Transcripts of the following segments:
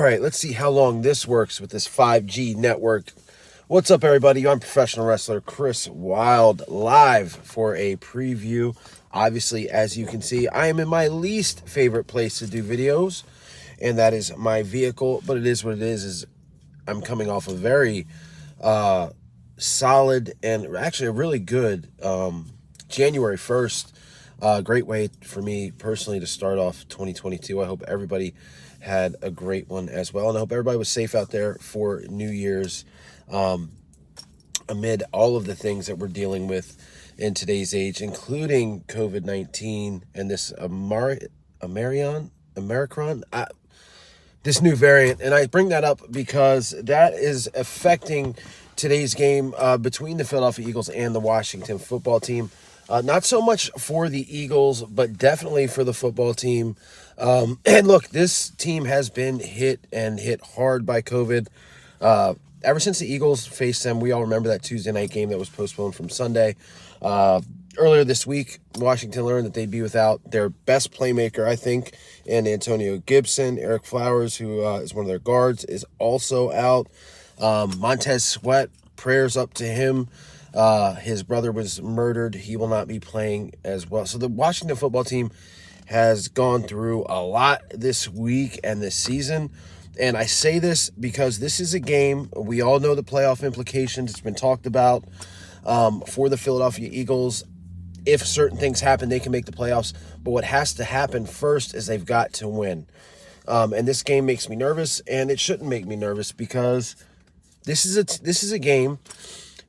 right, let's see how long this works with this 5G network. What's up, everybody? I'm professional wrestler Chris Wild, live for a preview. Obviously, as you can see, I am in my least favorite place to do videos, and that is my vehicle. But it is what it is I'm coming off a very solid and actually a really good January 1st. Great way for me personally to start off 2022. I hope everybody had a great one as well, and I hope everybody was safe out there for New Year's amid all of the things that we're dealing with in today's age, including COVID-19 and this Omicron, this new variant. And I bring that up because that is affecting today's game between the Philadelphia Eagles and the Washington football team. Not so much for the Eagles, but definitely for the football team. And look, this team has been hit hard by COVID. Ever since the Eagles faced them, we all remember that Tuesday night game that was postponed from Sunday. Earlier this week, Washington learned that they'd be without their best playmaker, I think, in Antonio Gibson. Eric Flowers, who is one of their guards, is also out. Montez Sweat, prayers up to him. His brother was murdered. He will not be playing as well. So the Washington football team has gone through a lot this week and this season. And I say this because this is a game. We all know the playoff implications. It's been talked about for the Philadelphia Eagles. If certain things happen, they can make the playoffs. But what has to happen first is they've got to win. And this game makes me nervous, and it shouldn't make me nervous because this is a game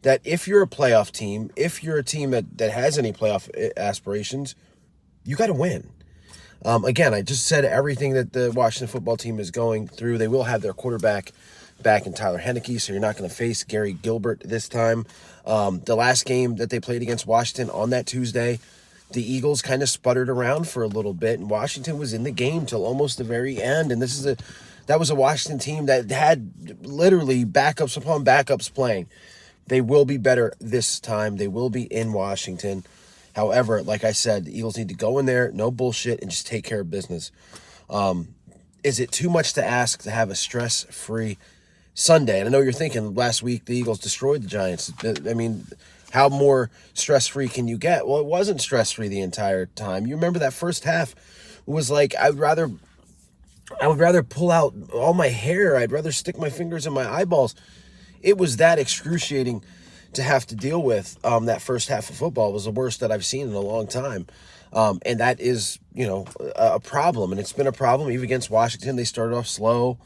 that if you're a playoff team, if you're a team that has any playoff aspirations, you got to win. Again, I just said everything that the Washington football team is going through. They will have their quarterback back in Tyler Heinicke, so you're not going to face Gary Gilbert this time. The last game that they played against Washington on that Tuesday, the Eagles kind of sputtered around for a little bit, and Washington was in the game till almost the very end. And that was a Washington team that had literally backups upon backups playing. They will be better this time. They will be in Washington. However, like I said, the Eagles need to go in there, no bullshit, and just take care of business. Is it too much to ask to have a stress-free Sunday? And I know you're thinking last week the Eagles destroyed the Giants. I mean, how more stress-free can you get? Well, it wasn't stress-free the entire time. You remember that first half was like, I would rather pull out all my hair. I'd rather stick my fingers in my eyeballs. It was that excruciating to have to deal with. That first half of football was the worst that I've seen in a long time. And that is, a problem. And it's been a problem even against Washington. They started off slow.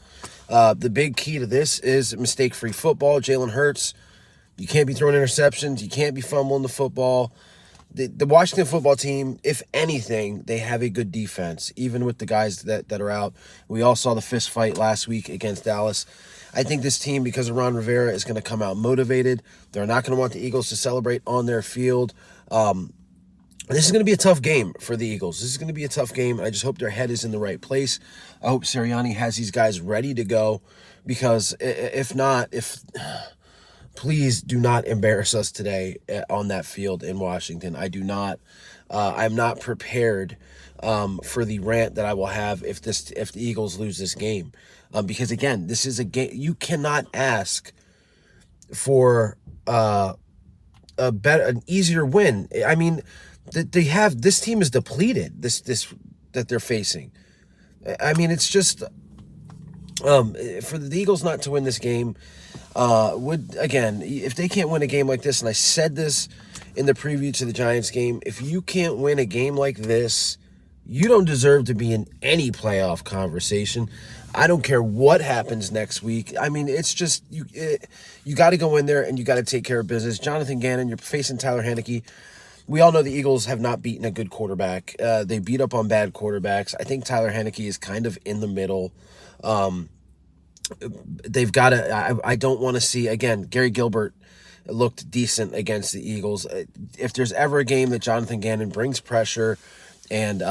The big key to this is mistake-free football. Jalen Hurts, you can't be throwing interceptions. You can't be fumbling the football. The Washington football team, if anything, they have a good defense, even with the guys that are out. We all saw the fist fight last week against Dallas. I think this team, because of Ron Rivera, is going to come out motivated. They're not going to want the Eagles to celebrate on their field. This is going to be a tough game for the Eagles. This is going to be a tough game. I just hope their head is in the right place. I hope Sirianni has these guys ready to go, because if not, please do not embarrass us today on that field in Washington. I'm not prepared for the rant that I will have if the Eagles lose this game. Because again, this is a game you cannot ask for an easier win. I mean, this team is depleted. This that they're facing. I mean, it's just for the Eagles not to win this game if they can't win a game like this, and I said this in the preview to the Giants game, if you can't win a game like this, you don't deserve to be in any playoff conversation. I don't care what happens next week. I mean, it's just you got to go in there and you got to take care of business. Jonathan Gannon, you're facing Tyler Heinicke. We all know the Eagles have not beaten a good quarterback. They beat up on bad quarterbacks. I think Tyler Heinicke is kind of in the middle. They've got to. I don't want to see again. Gary Gilbert looked decent against the Eagles. If there's ever a game that Jonathan Gannon brings pressure and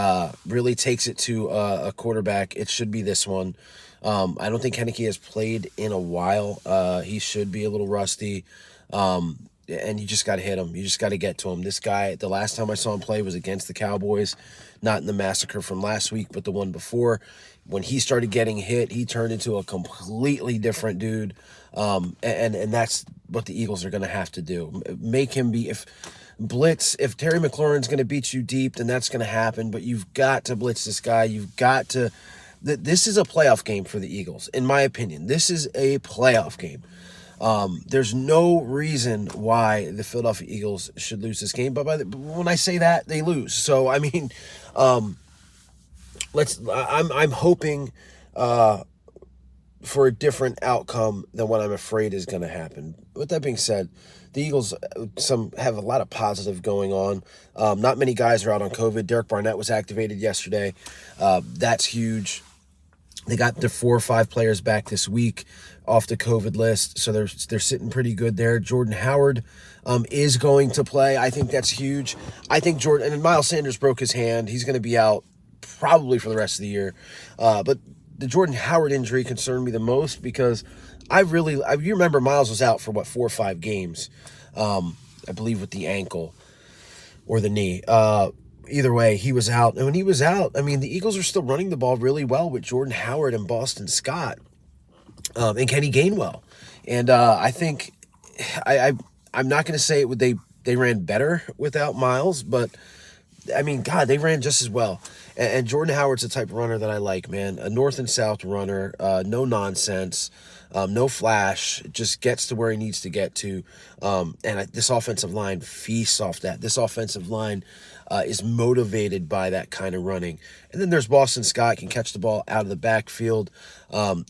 really takes it to a quarterback, it should be this one. I don't think Heinicke has played in a while. He should be a little rusty. And you just got to hit him. You just got to get to him. This guy, the last time I saw him play was against the Cowboys, not in the massacre from last week, but the one before. when he started getting hit, he turned into a completely different dude. And that's what the Eagles are going to have to do. Make him be, if Terry McLaurin's going to beat you deep, then that's going to happen. But you've got to blitz this guy. You've got to. This is a playoff game for the Eagles, in my opinion. This is a playoff game. There's no reason why the Philadelphia Eagles should lose this game. But when I say that, they lose. So I mean, I'm hoping for a different outcome than what I'm afraid is going to happen. With that being said, the Eagles have a lot of positive going on. Not many guys are out on COVID. Derek Barnett was activated yesterday. That's huge. They got their 4 or 5 players back this week off the COVID list, so they're sitting pretty good there. Jordan Howard is going to play. I think that's huge. I think and Miles Sanders broke his hand. He's going to be out probably for the rest of the year. But the Jordan Howard injury concerned me the most because you remember Miles was out for 4 or 5 games, I believe with the ankle or the knee. Either way, he was out. And when he was out, I mean, the Eagles are still running the ball really well with Jordan Howard and Boston Scott and Kenny Gainwell. And I think I'm not going to say they ran better without Miles, but I mean, God, they ran just as well. And Jordan Howard's the type of runner that I like, man. A north and south runner, no nonsense, no flash, just gets to where he needs to get to. This offensive line feasts off that. This offensive line is motivated by that kind of running. And then there's Boston Scott, can catch the ball out of the backfield,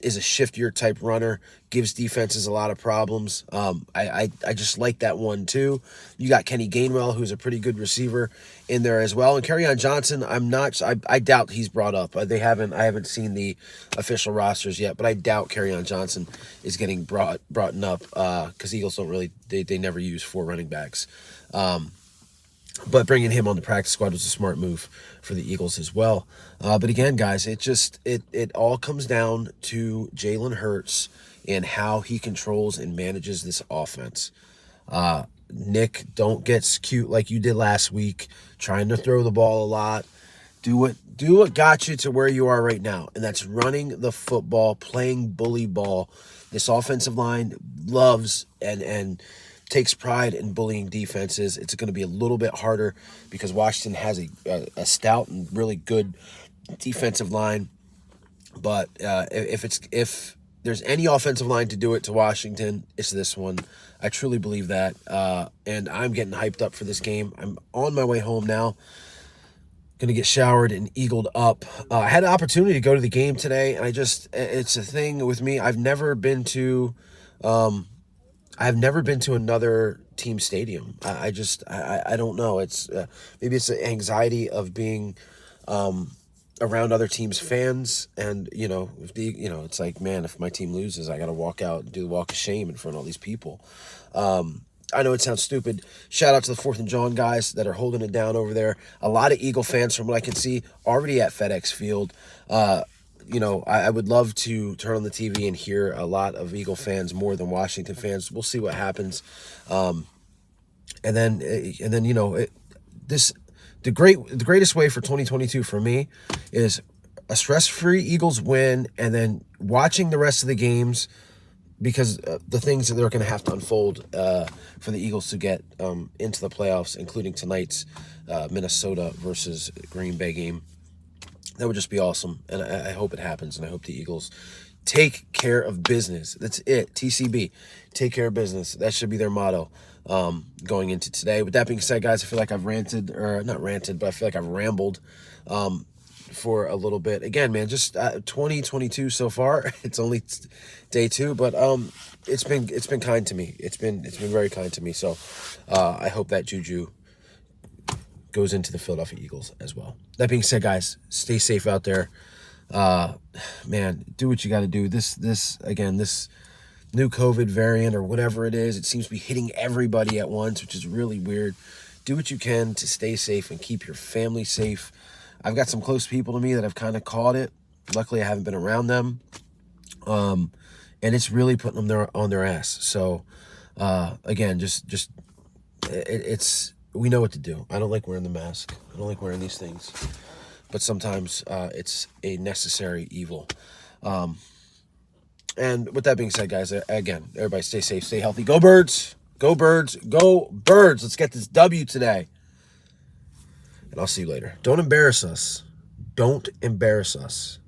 is a shiftier type runner, gives defenses a lot of problems. I just like that one too. You got Kenny Gainwell, who's a pretty good receiver in there as well. And Kerryon Johnson, I doubt he's brought up. I haven't seen the official rosters yet, but I doubt Kerryon Johnson is getting brought up because Eagles don't really, they never use 4 running backs. But bringing him on the practice squad was a smart move for the Eagles as well. But again, guys, it all comes down to Jalen Hurts and how he controls and manages this offense. Nick, don't get cute like you did last week, trying to throw the ball a lot. Do what got you to where you are right now, and that's running the football, playing bully ball. This offensive line loves and takes pride in bullying defenses. It's going to be a little bit harder because Washington has a stout and really good defensive line. But if there's any offensive line to do it to Washington, it's this one. I truly believe that. And I'm getting hyped up for this game. I'm on my way home now. Going to get showered and eagled up. I had an opportunity to go to the game today, and it's a thing with me. I've never been to another team stadium. I don't know. It's maybe it's the anxiety of being around other teams' fans, and it's like, man, if my team loses, I got to walk out and do the walk of shame in front of all these people. I know it sounds stupid. Shout out to the 4th and John guys that are holding it down over there. A lot of Eagle fans, from what I can see, already at FedEx Field. I would love to turn on the TV and hear a lot of Eagle fans more than Washington fans. We'll see what happens. The greatest way for 2022 for me is a stress-free Eagles win, and then watching the rest of the games, because the things that they're going to have to unfold for the Eagles to get into the playoffs, including tonight's Minnesota versus Green Bay game. That would just be awesome, and I hope it happens, and I hope the Eagles take care of business. That's it, TCB, take care of business. That should be their motto going into today. With that being said, guys, I feel like I've not ranted, but I feel like I've rambled for a little bit. Again, man, just 2022 so far. It's only day 2, but it's been kind to me. It's been very kind to me. So I hope that juju goes into the Philadelphia Eagles as well. That being said, guys, stay safe out there. Man, do what you got to do. This new COVID variant or whatever it is, it seems to be hitting everybody at once, which is really weird. Do what you can to stay safe and keep your family safe. I've got some close people to me that have kind of caught it. Luckily, I haven't been around them. And it's really putting them on their ass. So, again, we know what to do. I don't like wearing the mask. I don't like wearing these things. but sometimes it's a necessary evil. And with that being said, guys, again, everybody stay safe, stay healthy. Go Birds! Go Birds! Go Birds! Let's get this W today. And I'll see you later. Don't embarrass us. Don't embarrass us.